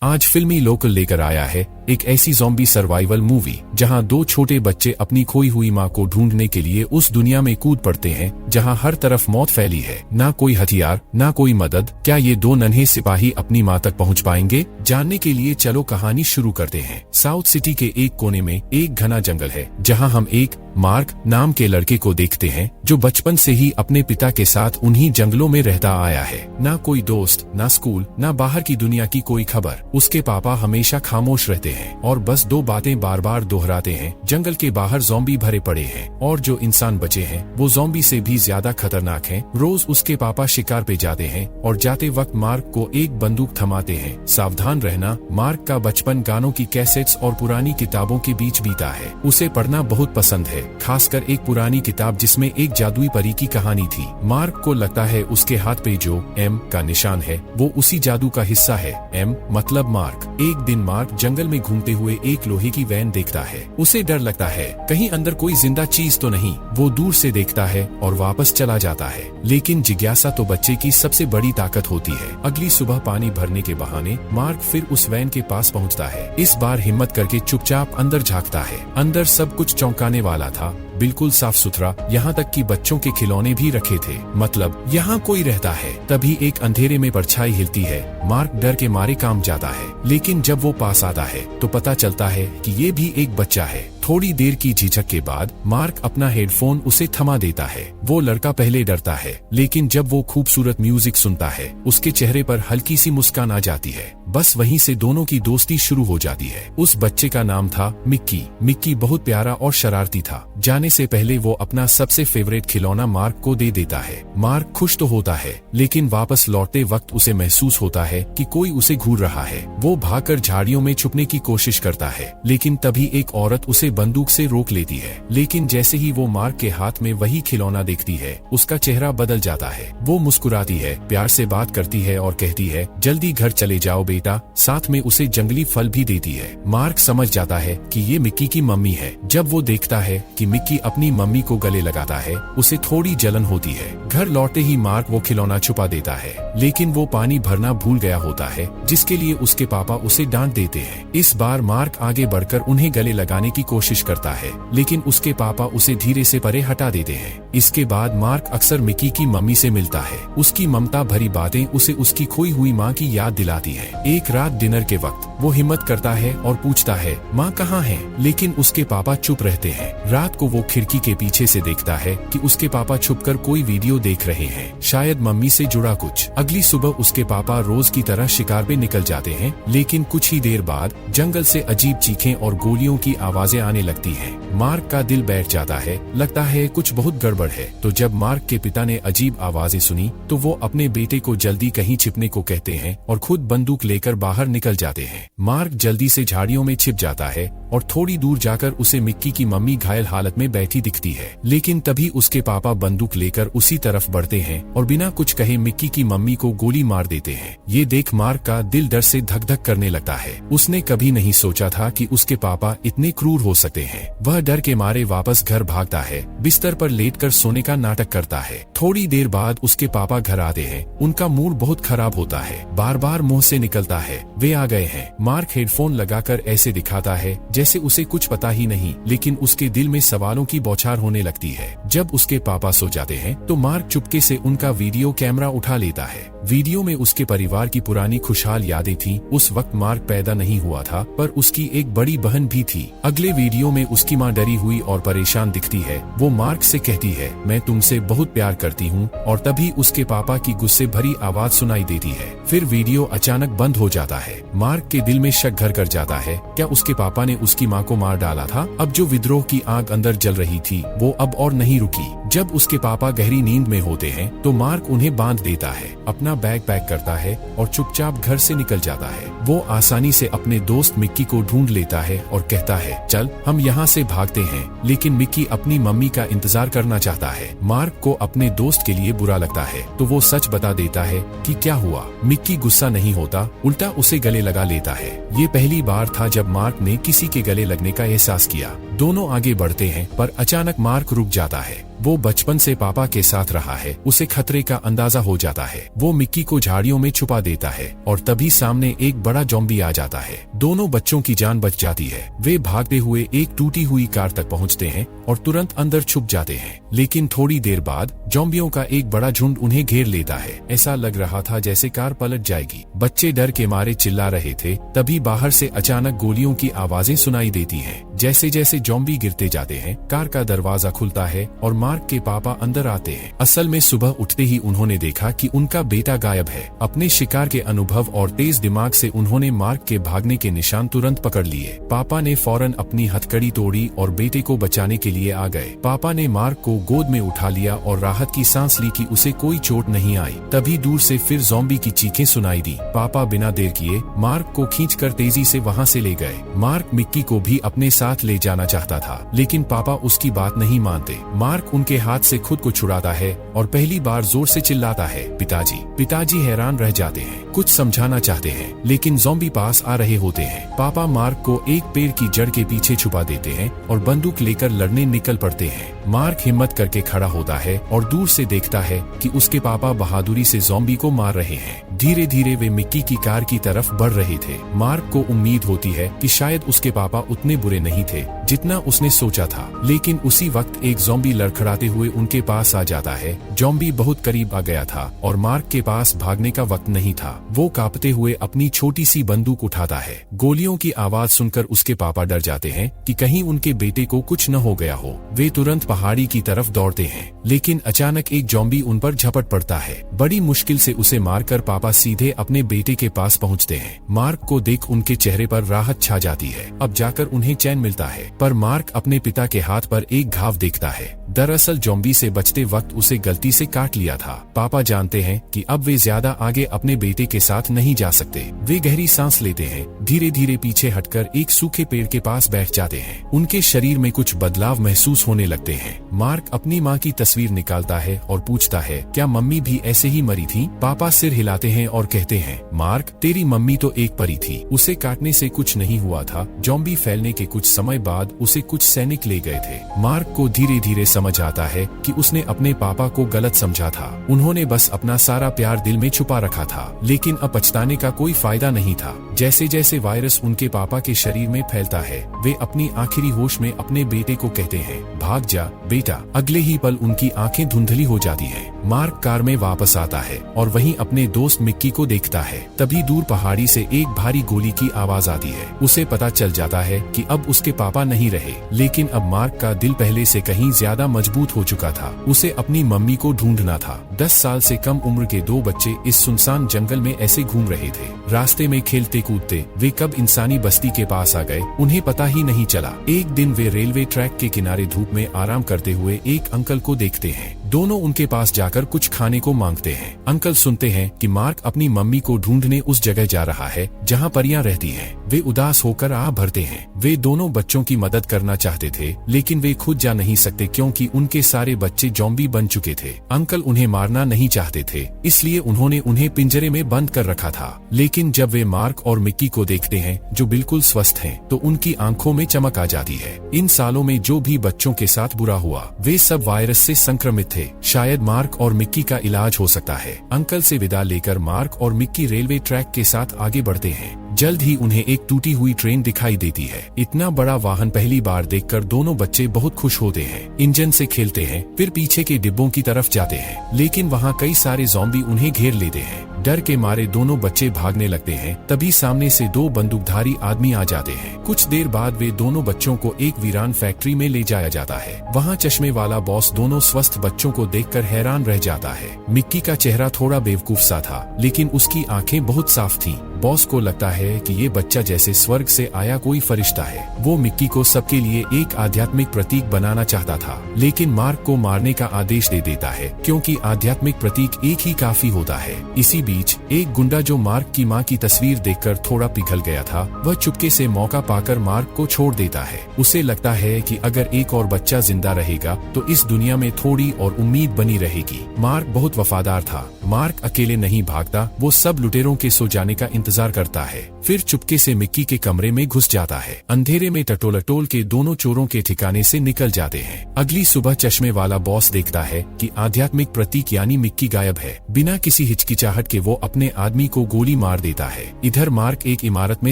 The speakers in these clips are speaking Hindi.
आज फिल्मी लोकल लेकर आया है एक ऐसी ज़ॉम्बी सर्वाइवल मूवी जहां दो छोटे बच्चे अपनी खोई हुई मां को ढूंढने के लिए उस दुनिया में कूद पड़ते हैं जहां हर तरफ मौत फैली है। ना कोई हथियार, ना कोई मदद। क्या ये दो नन्हे सिपाही अपनी मां तक पहुंच पाएंगे? जानने के लिए चलो कहानी शुरू करते हैं। साउथ सिटी के एक कोने में एक घना जंगल है जहां हम एक मार्क नाम के लड़के को देखते हैं जो बचपन से ही अपने पिता के साथ उन्हीं जंगलों में रहता आया है। ना कोई दोस्त, ना स्कूल, ना बाहर की दुनिया की कोई खबर। उसके पापा हमेशा खामोश रहते हैं और बस दो बातें बार बार दोहराते हैं। जंगल के बाहर ज़ॉम्बी भरे पड़े हैं और जो इंसान बचे हैं वो ज़ॉम्बी से भी ज्यादा खतरनाक हैं। रोज उसके पापा शिकार पे जाते हैं और जाते वक्त मार्क को एक बंदूक थमाते हैं। सावधान रहना। मार्क का बचपन गानों की कैसेट्स और पुरानी किताबों के बीच बीता है। उसे पढ़ना बहुत पसंद है, खासकर एक पुरानी किताब जिसमें एक जादुई परी की कहानी थी। मार्क को लगता है उसके हाथ पे जो एम का निशान है वो उसी जादू का हिस्सा है। एम मतलब मार्क। एक दिन मार्क जंगल में घूमते हुए एक लोहे की वैन देखता है। उसे डर लगता है कहीं अंदर कोई जिंदा चीज तो नहीं। वो दूर से देखता है और वापस चला जाता है। लेकिन जिज्ञासा तो बच्चे की सबसे बड़ी ताकत होती है। अगली सुबह पानी भरने के बहाने मार्क फिर उस वैन के पास पहुंचता है। इस बार हिम्मत करके चुपचाप अंदर झांकता है। अंदर सब कुछ चौंकाने वाला था। बिल्कुल साफ सुथरा, यहाँ तक कि बच्चों के खिलौने भी रखे थे। मतलब यहाँ कोई रहता है। तभी एक अंधेरे में परछाई हिलती है। मार्क डर के मारे काम जाता है, लेकिन जब वो पास आता है तो पता चलता है कि ये भी एक बच्चा है। थोड़ी देर की झिझक के बाद मार्क अपना हेडफोन उसे थमा देता है। वो लड़का पहले डरता है, लेकिन जब वो खूबसूरत म्यूजिक सुनता है उसके चेहरे पर हल्की सी मुस्कान आ जाती है। बस वहीं से दोनों की दोस्ती शुरू हो जाती है। उस बच्चे का नाम था मिक्की। मिक्की बहुत प्यारा और शरारती था। जाने से पहले वो अपना सबसे फेवरेट खिलौना मार्क को दे देता है। मार्क खुश तो होता है, लेकिन वापस लौटते वक्त उसे महसूस होता है कि कोई उसे घूर रहा है। वो भागकर झाड़ियों में छुपने की कोशिश करता है, लेकिन तभी एक औरत उसे बंदूक से रोक लेती है। लेकिन जैसे ही वो मार्क के हाथ में वही खिलौना देखती है उसका चेहरा बदल जाता है। वो मुस्कुराती है, प्यार से बात करती है और कहती है जल्दी घर चले जाओ बेटा। साथ में उसे जंगली फल भी देती है। मार्क समझ जाता है कि ये मिक्की की मम्मी है। जब वो देखता है कि मिक्की अपनी मम्मी को गले लगाता है उसे थोड़ी जलन होती है। घर लौटते ही मार्क वो खिलौना छुपा देता है, लेकिन वो पानी भरना भूल गया होता है जिसके लिए उसके पापा उसे डांट देते हैं। इस बार मार्क आगे बढ़कर उन्हें गले लगाने की कोशिश करता है, लेकिन उसके पापा उसे धीरे से परे हटा देते हैं। इसके बाद मार्क अक्सर मिक्की की मम्मी से मिलता है। उसकी ममता भरी बातें उसे उसकी खोई हुई माँ की याद दिलाती है। एक रात डिनर के वक्त वो हिम्मत करता है और पूछता है माँ कहाँ है, लेकिन उसके पापा चुप रहते हैं। रात को वो खिड़की के पीछे से देखता है कि उसके पापा छुपकर कोई वीडियो देख रहे हैं, शायद मम्मी से जुड़ा कुछ। अगली सुबह उसके पापा रोज की तरह शिकार पे निकल जाते हैं, लेकिन कुछ ही देर बाद जंगल से अजीब चीखें और गोलियों की आवाजें आने लगती हैं। मार्क का दिल बैठ जाता है, लगता है कुछ बहुत गड़बड़ है। तो जब मार्क के पिता ने अजीब आवाजें सुनी तो वो अपने बेटे को जल्दी कहीं छिपने को कहते हैं और खुद बंदूक लेकर बाहर निकल जाते हैं। मार्क जल्दी से झाड़ियों में छिप जाता है और थोड़ी दूर जाकर उसे मिक्की की मम्मी घायल हालत में बैठी दिखती है। लेकिन तभी उसके पापा बंदूक लेकर उसी तरफ बढ़ते हैं और बिना कुछ कहे मिक्की की मम्मी को गोली मार देते हैं। ये देख मार्क का दिल डर से धक धक करने लगता है। उसने कभी नहीं सोचा था कि उसके पापा इतने क्रूर हो सकते हैं। वह डर के मारे वापस घर भागता है, बिस्तर पर लेटकर सोने का नाटक करता है। थोड़ी देर बाद उसके पापा घर आते हैं। उनका मूड बहुत खराब होता है, बार बार मुंह से निकलता है वे आ गए हैं। मार्क हेडफोन लगाकर ऐसे दिखाता है जैसे उसे कुछ पता ही नहीं, लेकिन उसके दिल में सवालों की बौछार होने लगती है। जब उसके पापा सो जाते हैं तो मार्क चुपके से उनका वीडियो कैमरा उठा लेता है। वीडियो में उसके परिवार की पुरानी खुशहाल यादें थीं। उस वक्त मार्क पैदा नहीं हुआ था, पर उसकी एक बड़ी बहन भी थी। अगले वीडियो में उसकी माँ डरी हुई और परेशान दिखती है। वो मार्क से कहती है मैं तुमसे बहुत प्यार करती हूँ, और तभी उसके पापा की गुस्से भरी आवाज सुनाई देती है। फिर वीडियो अचानक बंद हो जाता है। मार्क के दिल में शक घर कर जाता है, क्या उसके पापा ने उसकी माँ को मार डाला था? अब जो विद्रोह की आग अंदर जल रही थी वो अब और नहीं रुकी। जब उसके पापा गहरी नींद में होते हैं तो मार्क उन्हें बांध देता है, अपना बैग पैक करता है और चुपचाप घर से निकल जाता है। वो आसानी से अपने दोस्त मिक्की को ढूंढ लेता है और कहता है चल हम यहाँ से भागते हैं, लेकिन मिक्की अपनी मम्मी का इंतजार करना चाहता है। मार्क को अपने दोस्त के लिए बुरा लगता है तो वो सच बता देता है कि क्या हुआ। मिक्की गुस्सा नहीं होता, उल्टा उसे गले लगा लेता है। ये पहली बार था जब मार्क ने किसी के गले लगने का एहसास किया। दोनों आगे बढ़ते हैं पर अचानक मार्क रुक जाता है। वो बचपन से पापा के साथ रहा है, उसे खतरे का अंदाजा हो जाता है। वो मिक्की को झाड़ियों में छुपा देता है और तभी सामने एक बड़ा ज़ॉम्बी आ जाता है। दोनों बच्चों की जान बच जाती है। वे भागते हुए एक टूटी हुई कार तक पहुंचते हैं और तुरंत अंदर छुप जाते हैं। लेकिन थोड़ी देर बाद ज़ॉम्बियों का एक बड़ा झुंड उन्हें घेर लेता है। ऐसा लग रहा था जैसे कार पलट जाएगी। बच्चे डर के मारे चिल्ला रहे थे। तभी बाहर से अचानक गोलियों की आवाजें सुनाई देती हैं। जैसे जैसे ज़ॉम्बी गिरते जाते हैं, कार का दरवाजा खुलता है और मार्क के पापा अंदर आते हैं। असल में सुबह उठते ही उन्होंने देखा कि उनका बेटा गायब है। अपने शिकार के अनुभव और तेज दिमाग से उन्होंने मार्क के भागने के निशान तुरंत पकड़ लिए। पापा ने फौरन अपनी हथकड़ी तोड़ी और बेटे को बचाने के लिए आ गए। पापा ने मार्क को गोद में उठा लिया और राहत की सांस ली कि उसे कोई चोट नहीं आई। तभी दूर से फिर ज़ॉम्बी की चीखें सुनाई दी। पापा बिना देर किए मार्क को खींचकर तेजी से वहां से ले गए। मार्क मिक्की को भी अपने साथ ले जाना चाहता था, लेकिन पापा उसकी बात नहीं मानते। मार्क उनके हाथ से खुद को छुड़ाता है और पहली बार जोर से चिल्लाता है, पिताजी। पिताजी हैरान रह जाते हैं, कुछ समझाना चाहते हैं, लेकिन ज़ॉम्बी पास आ रहे होते हैं। पापा मार्क को एक पेड़ की जड़ के पीछे छुपा देते हैं और बंदूक लेकर लड़ने निकल पड़ते हैं। मार्क हिम्मत करके खड़ा होता है और दूर से देखता है कि उसके पापा बहादुरी से ज़ॉम्बी को मार रहे हैं। धीरे धीरे वे मिक्की की कार की तरफ बढ़ रहे थे। मार्क को उम्मीद होती है कि शायद उसके पापा उतने बुरे नहीं थे जितना उसने सोचा था, लेकिन उसी वक्त एक ज़ॉम्बी लड़खड़ाते हुए उनके पास आ जाता है। ज़ॉम्बी बहुत करीब आ गया था और मार्क के पास भागने का वक्त नहीं था। वो कांपते हुए अपनी छोटी सी बंदूक उठाता है। गोलियों की आवाज सुनकर उसके पापा डर जाते हैं कि कहीं उनके बेटे को कुछ न हो गया हो। वे तुरंत पहाड़ी की तरफ दौड़ते हैं, लेकिन अचानक एक ज़ॉम्बी उन पर झपट पड़ता है। बड़ी मुश्किल से उसे मारकर पापा सीधे अपने बेटे के पास पहुंचते हैं। मार्क को देख उनके चेहरे पर राहत छा जाती है। अब जाकर उन्हें चैन मिलता है, पर मार्क अपने पिता के हाथ पर एक घाव देखता है। दरअसल ज़ॉम्बी से बचते वक्त उसे गलती से काट लिया था। पापा जानते हैं कि अब वे ज्यादा आगे अपने बेटे के साथ नहीं जा सकते। वे गहरी सांस लेते हैं, धीरे धीरे पीछे हटकर एक सूखे पेड़ के पास बैठ जाते हैं। उनके शरीर में कुछ बदलाव महसूस होने लगते हैं। मार्क अपनी माँ की तस्वीर निकालता है और पूछता है, क्या मम्मी भी ऐसे ही मरी थी? पापा सिर हिलाते हैं और कहते हैं, मार्क, तेरी मम्मी तो एक परी थी, उसे काटने से कुछ नहीं हुआ था। ज़ॉम्बी फैलने के कुछ समय बाद उसे कुछ सैनिक ले गए थे। मार्क को धीरे धीरे समझ आता है कि उसने अपने पापा को गलत समझा था। उन्होंने बस अपना सारा प्यार दिल में छुपा रखा था, लेकिन अब पछताने का कोई फायदा नहीं था। जैसे जैसे वायरस उनके पापा के शरीर में फैलता है, वे अपनी आखिरी होश में अपने बेटे को कहते हैं, भाग जा बेटा। अगले ही पल उनकी आंखें धुंधली हो जाती हैं। मार्क कार में वापस आता है और वहीं अपने दोस्त मिक्की को देखता है। तभी दूर पहाड़ी से एक भारी गोली की आवाज आती है। उसे पता चल जाता है कि अब उसके पापा नहीं रहे, लेकिन अब मार्क का दिल पहले से कहीं ज्यादा मजबूत हो चुका था। उसे अपनी मम्मी को ढूंढना था। 10 साल से कम उम्र के 2 बच्चे इस सुनसान जंगल में ऐसे घूम रहे थे। रास्ते में खेलते कूदते वे कब इंसानी बस्ती के पास आ गए उन्हें पता ही नहीं चला। एक दिन वे रेलवे ट्रैक के किनारे धूप में आराम करते हुए एक अंकल को देखते हैं। दोनों उनके पास जाकर कुछ खाने को मांगते हैं। अंकल सुनते हैं कि मार्क अपनी मम्मी को ढूंढने उस जगह जा रहा है जहां परियां रहती हैं। वे उदास होकर आह भरते हैं। वे दोनों बच्चों की मदद करना चाहते थे, लेकिन वे खुद जा नहीं सकते क्योंकि उनके सारे बच्चे ज़ॉम्बी बन चुके थे। अंकल उन्हें मारना नहीं चाहते थे, इसलिए उन्होंने उन्हें पिंजरे में बंद कर रखा था। लेकिन जब वे मार्क और मिक्की को देखते हैं जो बिल्कुल स्वस्थ हैं, तो उनकी आंखों में चमक आ जाती है। इन सालों में जो भी बच्चों के साथ बुरा हुआ, वे सब वायरस से संक्रमित थे। शायद मार्क और मिक्की का इलाज हो सकता है। अंकल से विदा लेकर मार्क और मिक्की रेलवे ट्रैक के साथ आगे बढ़ते हैं। जल्द ही उन्हें एक टूटी हुई ट्रेन दिखाई देती है। इतना बड़ा वाहन पहली बार देखकर दोनों बच्चे बहुत खुश होते हैं। इंजन से खेलते हैं, फिर पीछे के डिब्बों की तरफ जाते हैं, लेकिन वहाँ कई सारे ज़ॉम्बी उन्हें घेर लेते हैं। डर के मारे दोनों बच्चे भागने लगते हैं। तभी सामने से 2 बंदूकधारी आदमी आ जाते हैं। कुछ देर बाद वे दोनों बच्चों को एक वीरान फैक्ट्री में ले जाया जाता है। वहाँ चश्मे वाला बॉस दोनों स्वस्थ बच्चों को देखकर हैरान रह जाता है। मिक्की का चेहरा थोड़ा बेवकूफ सा था, लेकिन उसकी आंखें बहुत साफ थीं। बॉस को लगता है कि ये बच्चा जैसे स्वर्ग से आया कोई फरिश्ता है। वो मिक्की को सबके लिए एक आध्यात्मिक प्रतीक बनाना चाहता था, लेकिन मार्क को मारने का आदेश दे देता है क्योंकि आध्यात्मिक प्रतीक एक ही काफी होता है। इसी बीच एक गुंडा जो मार्क की मां की तस्वीर देखकर थोड़ा पिघल गया था, वह चुपके से मौका पाकर मार्क को छोड़ देता है। उसे लगता है कि अगर एक और बच्चा जिंदा रहेगा तो इस दुनिया में थोड़ी और उम्मीद बनी रहेगी। मार्क बहुत वफादार था। मार्क अकेले नहीं भागता, वो सब लुटेरों के सो जाने का इंतजार करता है। फिर चुपके से मिक्की के कमरे में घुस जाता है। अंधेरे में टटोलटोल के दोनों चोरों के ठिकाने से निकल जाते हैं। अगली सुबह चश्मे वाला बॉस देखता है कि आध्यात्मिक प्रतीक यानी मिक्की गायब है। बिना किसी हिचकिचाहट के वो अपने आदमी को गोली मार देता है। इधर मार्क एक इमारत में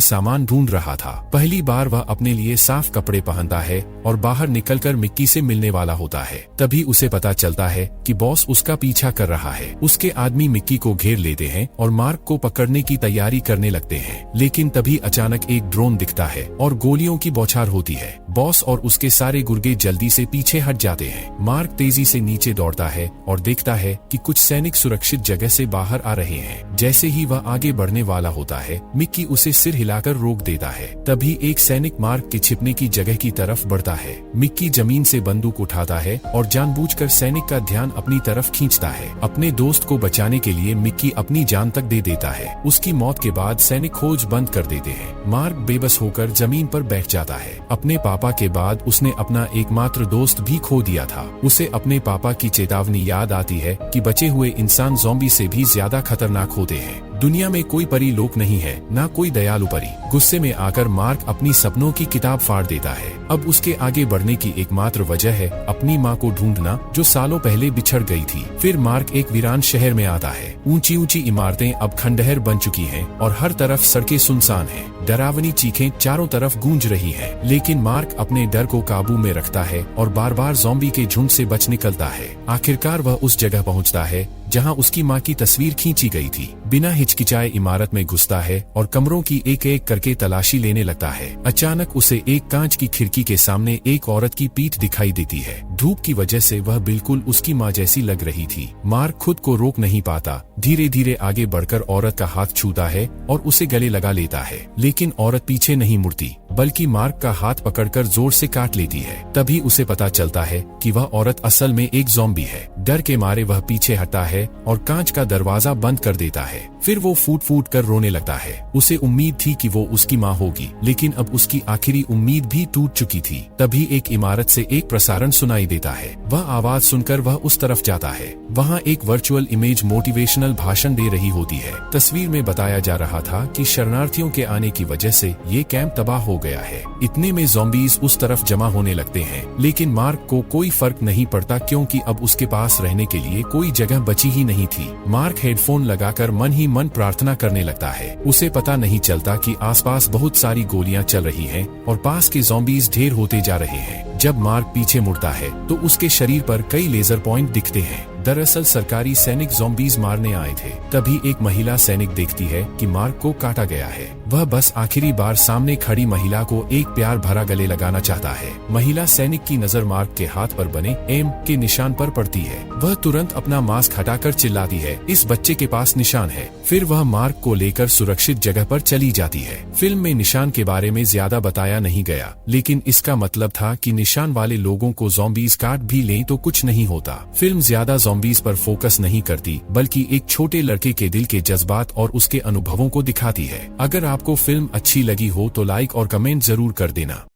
सामान ढूंढ रहा था। पहली बार वह अपने लिए साफ कपड़े पहनता है और बाहर निकलकर मिक्की से मिलने वाला होता है। तभी उसे पता चलता है कि बॉस उसका पीछा कर रहा है। उसके आदमी मिक्की को घेर लेते हैं और मार्क को पकड़ने की तैयारी करने लगते हैं। लेकिन तभी अचानक एक ड्रोन दिखता है और गोलियों की बौछार होती है। बॉस और उसके सारे गुर्गे जल्दी से पीछे हट जाते हैं। मार्क तेजी से नीचे दौड़ता है और देखता है कि कुछ सैनिक सुरक्षित जगह से बाहर आ रहे हैं। जैसे ही वह आगे बढ़ने वाला होता है, मिक्की उसे सिर हिलाकर रोक देता है। तभी एक सैनिक मार्क के छिपने की जगह की तरफ बढ़ता है। मिक्की जमीन से बंदूक उठाता है और जानबूझकर सैनिक का ध्यान अपनी तरफ खींचता है। अपने दोस्त को बचाने के लिए मिक्की अपनी जान तक दे देता है। उसकी मौत के बाद सैनिक खोज बंद कर देते हैं। मार्क बेबस होकर जमीन पर बैठ जाता है। अपने पापा के बाद उसने अपना एकमात्र दोस्त भी खो दिया था। उसे अपने पापा की चेतावनी याद आती है कि बचे हुए इंसान ज़ॉम्बी से भी ज्यादा खतरनाक होते हैं। दुनिया में कोई परी लोक नहीं है, ना कोई दयालु परी। गुस्से में आकर मार्क अपनी सपनों की किताब फाड़ देता है। अब उसके आगे बढ़ने की एकमात्र वजह है अपनी माँ को ढूंढना, जो सालों पहले बिछड़ गई थी। फिर मार्क एक वीरान शहर में आता है। ऊंची ऊंची इमारतें अब खंडहर बन चुकी हैं और हर तरफ सड़कें सुनसान हैं। डरावनी चीखें चारों तरफ गूंज रही हैं। लेकिन मार्क अपने डर को काबू में रखता है और बार बार ज़ॉम्बी के झुंड से बच निकलता है। आखिरकार वह उस जगह पहुंचता है जहां उसकी मां की तस्वीर खींची गई थी। बिना हिचकिचाए इमारत में घुसता है और कमरों की एक एक करके तलाशी लेने लगता है। अचानक उसे एक कांच की खिड़की के सामने एक औरत की पीठ दिखाई देती है। धूप की वजह से वह बिल्कुल उसकी मां जैसी लग रही थी। मार्क खुद को रोक नहीं पाता, धीरे धीरे आगे बढ़कर औरत का हाथ छूता है और उसे गले लगा लेता है। लेकिन औरत पीछे नहीं मुड़ती, बल्कि मार्क का हाथ पकड़कर जोर से काट लेती है। तभी उसे पता चलता है कि वह औरत असल में एक ज़ॉम्बी है। डर के मारे वह पीछे हटता है और कांच का दरवाजा बंद कर देता है। फिर वो फूट फूट कर रोने लगता है। उसे उम्मीद थी कि वो उसकी माँ होगी, लेकिन अब उसकी आखिरी उम्मीद भी टूट चुकी थी। तभी एक इमारत से एक प्रसारण सुनाई देता है। वह आवाज सुनकर वह उस तरफ जाता है। वहाँ एक वर्चुअल इमेज मोटिवेशनल भाषण दे रही होती है। तस्वीर में बताया जा रहा था कि शरणार्थियों के आने की वजह से ये कैंप तबाह हो गया है। इतने में ज़ॉम्बीज उस तरफ जमा होने लगते हैं। लेकिन मार्क को कोई फर्क नहीं पड़ता, क्योंकि अब उसके पास रहने के लिए कोई जगह बची ही नहीं थी। मार्क हेडफोन लगाकर मन ही मन प्रार्थना करने लगता है। उसे पता नहीं चलता कि आसपास बहुत सारी गोलियां चल रही हैं और पास के ज़ॉम्बीज ढेर होते जा रहे हैं। जब मार्क पीछे मुड़ता है तो उसके शरीर पर कई लेजर पॉइंट दिखते हैं। दरअसल सरकारी सैनिक ज़ॉम्बीज मारने आए थे। तभी एक महिला सैनिक देखती है कि मार्क को काटा गया है। वह बस आखिरी बार सामने खड़ी महिला को एक प्यार भरा गले लगाना चाहता है। महिला सैनिक की नजर मार्क के हाथ पर बने एम के निशान पर पड़ती है। वह तुरंत अपना मास्क हटाकर चिल्लाती है, इस बच्चे के पास निशान है। फिर वह मार्क को लेकर सुरक्षित जगह पर चली जाती है। फिल्म में निशान के बारे में ज्यादा बताया नहीं गया, लेकिन इसका मतलब था कि निशान वाले लोगों को ज़ॉम्बीज काट भी लें तो कुछ नहीं होता। फिल्म ज्यादा ज़ॉम्बीज पर फोकस नहीं करती, बल्कि एक छोटे लड़के के दिल के जज्बात और उसके अनुभवों को दिखाती है। अगर आपको फिल्म अच्छी लगी हो तो लाइक और कमेंट जरूर कर देना।